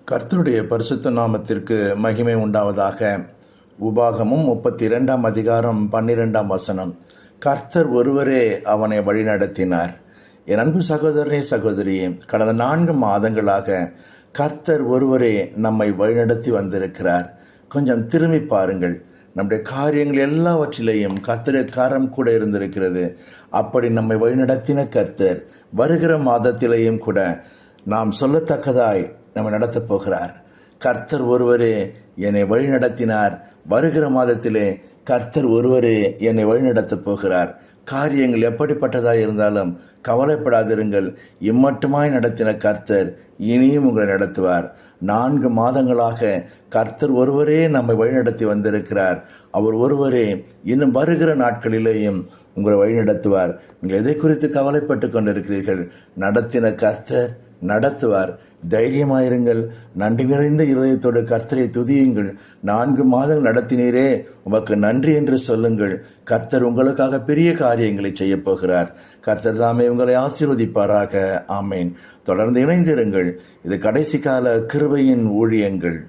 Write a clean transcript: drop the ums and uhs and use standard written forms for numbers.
கர்த்தருடைய பரிசுத்த நாமத்திற்கு மகிமை உண்டாவதாக. உபாகமும் 32ஆம் அதிகாரம் 12ஆம் வசனம். கர்த்தர் ஒருவரே அவனை வழிநடத்தினார். என் அன்பு சகோதரனே, சகோதரியே, கடந்த 4 மாதங்களாக கர்த்தர் ஒருவரே நம்மை வழிநடத்தி வந்திருக்கிறார். கொஞ்சம் திரும்பி பாருங்கள். நம்முடைய காரியங்கள் எல்லாவற்றிலேயும் கர்த்தருடைய கரம் கூட இருந்திருக்கிறது. அப்படி நம்மை வழிநடத்தின கர்த்தர் வருகிற மாதத்திலேயும் கூட நாம் சொல்லத்தக்கதாய் நம்ம நடத்தப் போகிறார். கர்த்தர் ஒருவரே என்னை வழிநடத்தினார். வருகிற மாதத்திலே கர்த்தர் ஒருவரே என்னை வழிநடத்தப் போகிறார். காரியங்கள் எப்படிப்பட்டதாக இருந்தாலும் கவலைப்படாதிருங்கள். இம்மட்டுமாய் நடத்தின கர்த்தர் இனியும் உங்களை நடத்துவார். 4 மாதங்களாக கர்த்தர் ஒருவரே நம்மை வழிநடத்தி வந்திருக்கிறார். அவர் ஒருவரே இன்னும் வருகிற நாட்களிலேயும் உங்களை வழிநடத்துவார். நீங்கள் எதை குறித்து கவலைப்பட்டு கொண்டிருக்கிறீர்கள்? நடத்தின கர்த்தர் நடத்துவார். தைரியமாயிருங்கள். நன்றி நிறைந்த இருதயத்தோடு கர்த்தரை துதியுங்கள். 4 மாதங்கள் நடத்தினீரே, உமக்கு நன்றி என்று சொல்லுங்கள். கர்த்தர் உங்களுக்காக பெரிய காரியங்களை செய்ய போகிறார். கர்த்தர் தாமே உங்களை ஆசீர்வதிப்பாராக. ஆமேன். தொடர்ந்து இணைந்திருங்கள். இது கடைசி கால கிருபையின் ஊழியங்கள்.